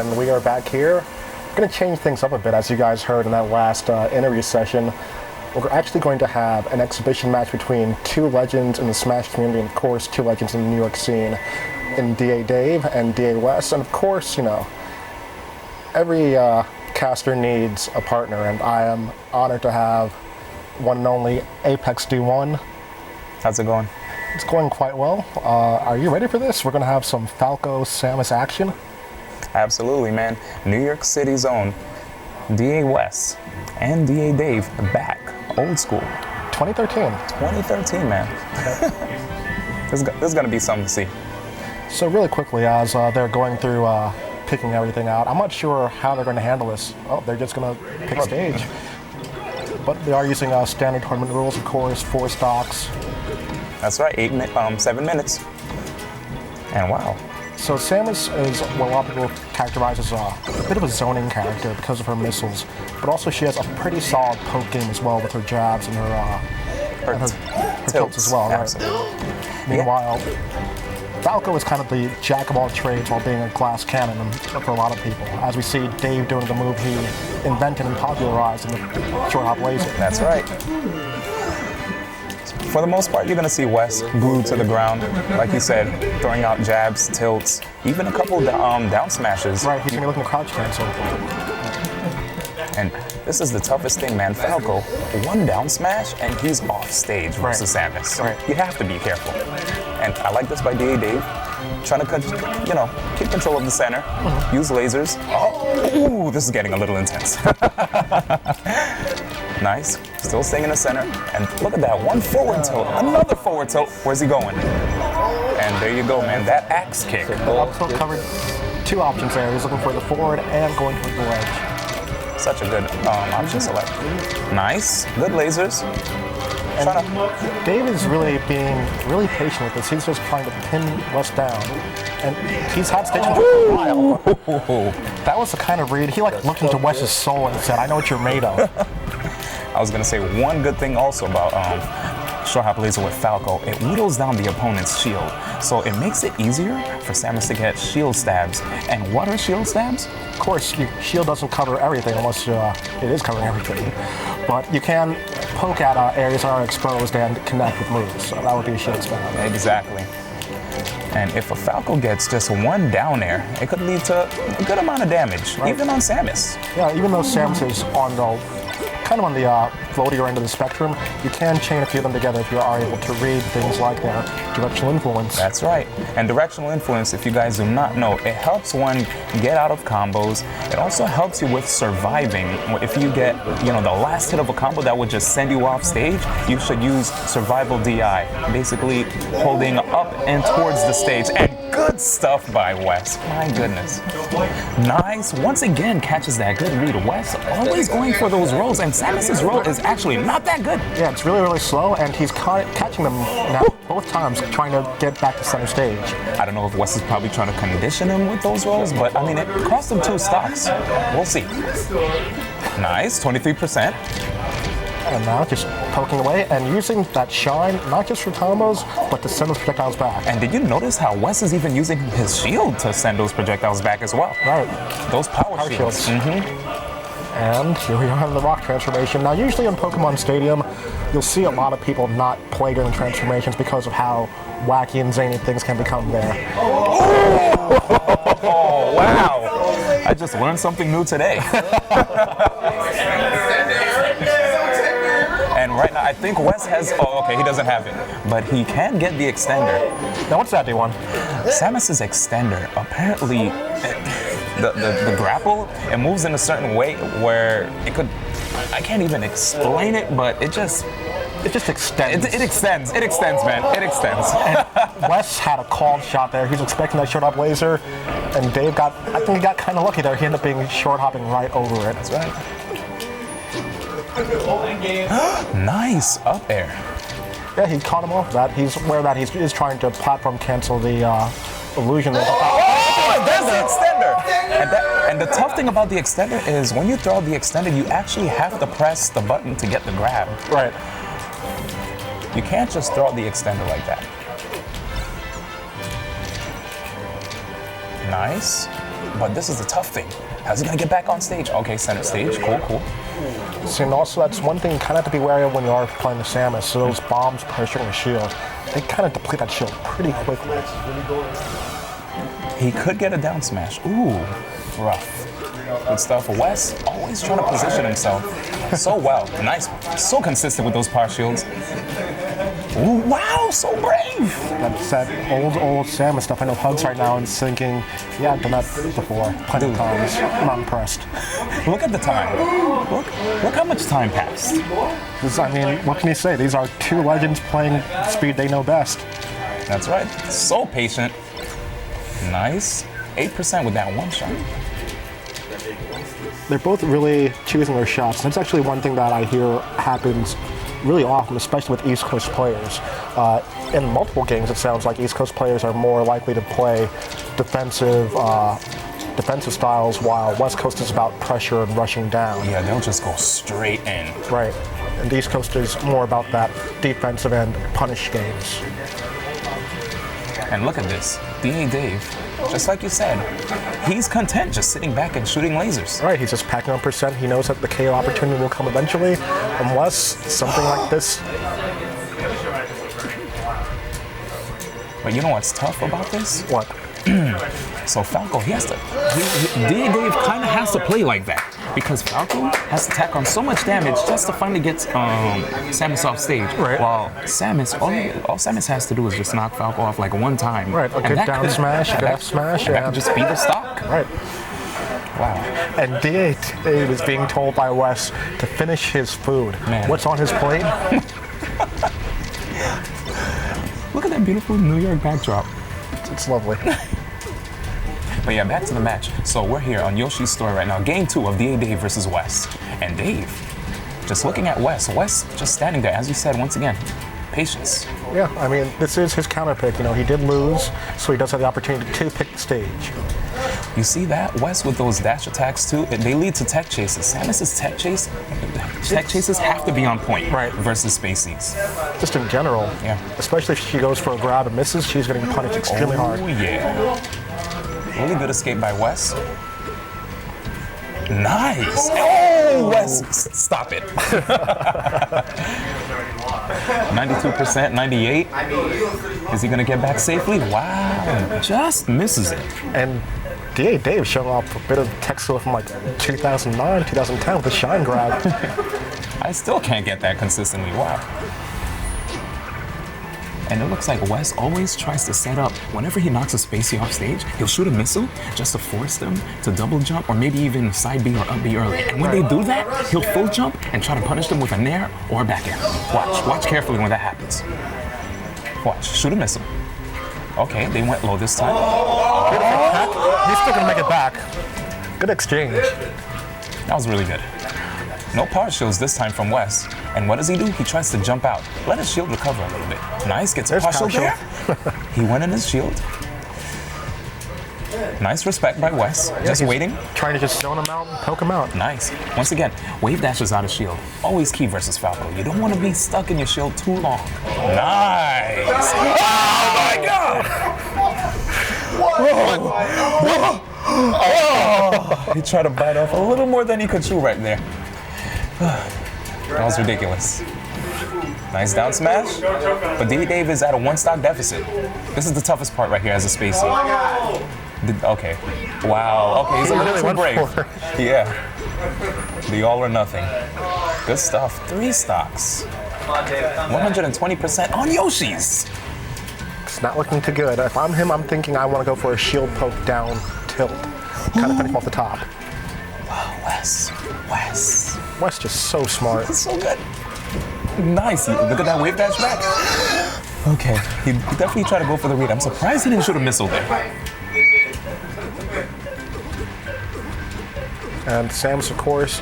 And we are back here. We're going to change things up a bit, as you guys heard in that last interview session. We're actually going to have an exhibition match between two legends in the Smash community, and of course, two legends in the New York scene, in DA Dave and DA Wes. And of course, you know, every caster needs a partner, and I am honored to have one and only Apex D1. How's it going? It's going quite well. Are you ready for this? We're going to have some Falco Samus action. Absolutely, man. New York City's own DA Wes and DA Dave back, old school. 2013. 2013, man. This is going to be something to see. So really quickly, as they're going through picking everything out, I'm not sure how they're going to handle this. Oh, they're just going to pick stage. But they are using standard tournament rules, of course, 4 stocks. That's right, 7 minutes. And wow. So Samus is what a lot of people characterize as a bit of a zoning character because of her missiles, but also she has a pretty solid poke game as well with her jabs and her tilts as well. Right? Absolutely. Meanwhile, Falco is kind of the jack of all trades while being a glass cannon for a lot of people. As we see Dave doing the move he invented and popularized in the short hop laser. That's right. For the most part, you're going to see Wes glued to the ground, like you said, throwing out jabs, tilts, even a couple down smashes. Right, he's going to be looking to crouch cancel. And this is the toughest thing, man. Falco, 1 down smash, and he's off stage versus Samus. Right. You have to be careful. And I like this by DA Dave, trying to, you know, keep control of the center, use lasers. Oh, ooh, this is getting a little intense. Nice, still staying in the center, and look at that, 1 forward tilt, another forward tilt. Where's he going? And there you go, man, that axe kick. Up tilt covered 2 options there. He's looking for the forward and going for the ledge. Such a good option select. Nice, good lasers. And Dave is really being really patient with this. He's just trying to pin Wes down. And he's had stations for a while. That was the kind of read. He looked into Wes's soul and said, I know what you're made of. I was going to say one good thing also about short hop laser with Falco. It whittles down the opponent's shield. So it makes it easier for Samus to get shield stabs. And what are shield stabs? Of course, your shield doesn't cover everything unless it is covering everything. But you can poke at areas that are exposed and connect with moves. So that would be a shield stab. Exactly. And if a Falco gets just 1 down air, it could lead to a good amount of damage, even on Samus. Yeah, even though Samus is on the kind of on the floatier end of the spectrum, you can chain a few of them together if you are able to read things like their directional influence. That's right. And directional influence, if you guys do not know, it helps one get out of combos. It also helps you with surviving. If you get, you know, the last hit of a combo that would just send you off stage, you should use survival DI, basically holding up and towards the stage. And good stuff by Wes. My goodness. Nice. Once again, catches that good read. Wes always going for those rolls, and Samus's roll is actually not that good. Yeah, it's really, really slow, and he's catching them now both times, trying to get back to center stage. I don't know if Wes is probably trying to condition him with those rolls, but I mean, it cost him 2 stocks. We'll see. Nice, 23%. And now just poking away and using that shine, not just for combos, but to send those projectiles back. And did you notice how Wes is even using his shield to send those projectiles back as well? Right. Those power shields. And here we are in the rock transformation. Now, usually in Pokemon Stadium, you'll see a lot of people not play during transformations because of how wacky and zany things can become there. Oh, wow. I just learned something new today. And right now, I think Wes has, oh, okay, he doesn't have it, but he can get the extender. Now, what's that, D1? Samus's extender, apparently, the grapple, it moves in a certain way where it could, I can't even explain it, but it just extends. It extends, man, it extends. And Wes had a called shot there. He was expecting that short hop laser, and Dave I think he got kind of lucky there. He ended up being short hopping right over it. That's right. Nice up air. Yeah, he caught him off that. He's aware that he's trying to platform cancel the illusion. Oh, there's the extender. And the tough thing about the extender is when you throw out the extender, you actually have to press the button to get the grab. Right. You can't just throw out the extender like that. Nice. but this is the tough thing. How's he gonna get back on stage? Okay, center stage, cool. See, and also that's one thing you kind of have to be wary of when you are playing the Samus. So those bombs pressuring the shield, they kind of deplete that shield pretty quickly. He could get a down smash. Ooh, rough. Good stuff. Wes always trying to position himself so well. Nice, so consistent with those power shields. Ooh, wow, so brave. That's that old Samus stuff. I know Hugs right now and thinking, yeah, I've done that before plenty of times. I'm not impressed. Look at the time. Look how much time passed. I mean, what can you say? These are two legends playing speed they know best. That's right. So patient. Nice. 8% with that one shot. They're both really choosing their shots. That's actually one thing that I hear happens really often, especially with East Coast players. In multiple games, it sounds like East Coast players are more likely to play defensive styles, while West Coast is about pressure and rushing down. Yeah, they'll just go straight in. Right. And the East Coast is more about that defensive and punish games. And look at this. DA Dave, just like you said, he's content just sitting back and shooting lasers. Right, he's just packing on percent. He knows that the KO opportunity will come eventually, unless something like this. But you know what's tough about this? What? So Falco, DA Dave kind of has to play like that, because Falco has to tack on so much damage just to finally get Samus off stage. Right. While Samus, all Samus has to do is just knock Falco off like one time. Right, a good down smash, a good F smash. That could just be the stock. Right. Wow. And DA Dave is being told by Wes to finish his food. Man. What's on his plate? Look at that beautiful New York backdrop. It's lovely. But yeah, back to the match. So we're here on Yoshi's story right now. Game 2 of DA Dave versus Wes. And Dave, just looking at Wes just standing there, as you said, once again, patience. Yeah, I mean, this is his counter pick. You know, he did lose, so he does have the opportunity to pick the stage. You see that? Wes with those dash attacks too, they lead to tech chases. Samus's tech chases have to be on point, right, versus Spacey's. Just in general, yeah. Especially if she goes for a grab and misses, she's getting punished extremely hard. Oh yeah. Really good escape by Wes. Nice. Oh, Wes, stop it. 92%, 98. Is he gonna get back safely? Wow, just misses it. And DA Dave showing off a bit of tech skill from like 2009, 2010 with the shine grab. I still can't get that consistently. Wow. And it looks like Wes always tries to set up, whenever he knocks a Spacey off stage, he'll shoot a missile just to force them to double jump or maybe even side B or up B early. And when they do that, he'll full jump and try to punish them with a nair or a back air. Watch carefully when that happens. Watch, shoot a missile. Okay, they went low this time. He's still gonna make it back. Good exchange. That was really good. No power shields this time from Wes. And what does he do? He tries to jump out. Let his shield recover a little bit. Nice, gets a power shield there. He went in his shield. Nice respect by Wes. Yeah, just waiting. Trying to just zone him out and poke him out. Nice. Once again, wave dashes out of shield. Always key versus Falco. You don't want to be stuck in your shield too long. Nice. Oh my God! Oh, he tried to bite off a little more than he could chew right there. That was ridiculous. Nice down smash, but DA Dave is at a one stock deficit. This is the toughest part right here as a Spacey. Okay, wow, okay, he's a little too brave. Yeah, the all or nothing. Good stuff, 3 stocks. 120% on Yoshi's. It's not looking too good. If I'm him, I'm thinking I want to go for a shield poke down tilt. Kind of finish him off the top. Wow, Wes. Wes just so smart. That's so good. Nice. Look at that wave dash back. Okay. He definitely tried to go for the read. I'm surprised he didn't shoot a missile there. And Samus, of course,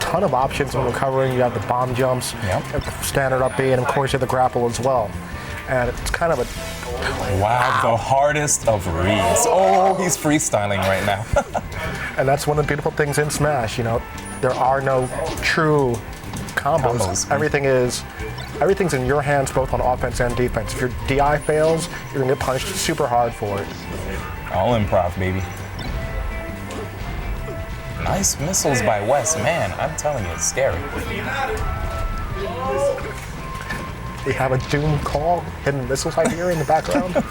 ton of options when recovering. You have the bomb jumps, the standard up B, and of course you have the grapple as well. And it's kind of a... Wow, the hardest of reads. Oh, he's freestyling right now. And that's one of the beautiful things in Smash, you know, there are no true combos. Everything's in your hands, both on offense and defense. If your DI fails, you're gonna get punished super hard for it. All improv, baby. Nice missiles by Wes, man. I'm telling you, it's scary. We have a Doom call, hidden missiles I hear in the background.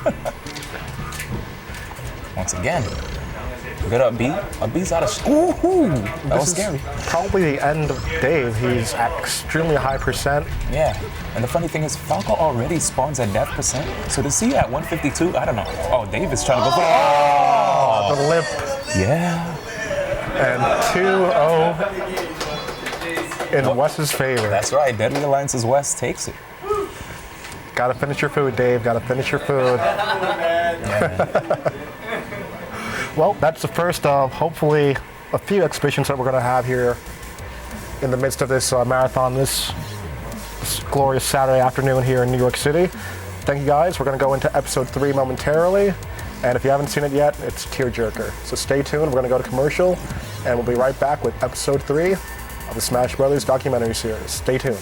Once again, good up B. Up B's out of. Ooh, that was scary. Probably the end of Dave. He's at extremely high percent. Yeah, and the funny thing is, Falco already spawns at death percent. So to see at 152, I don't know. Oh, Dave is trying to go for The lip. Yeah. And 2-0 in Wes's favor. That's right. Deadly Alliance's West takes it. Gotta finish your food, Dave. Gotta finish your food. Well, that's the first of hopefully a few exhibitions that we're gonna have here in the midst of this marathon this glorious Saturday afternoon here in New York City. Thank you guys. We're gonna go into episode 3 momentarily. And if you haven't seen it yet, it's tearjerker. So stay tuned. We're gonna go to commercial and we'll be right back with episode 3 of the Smash Brothers documentary series. Stay tuned.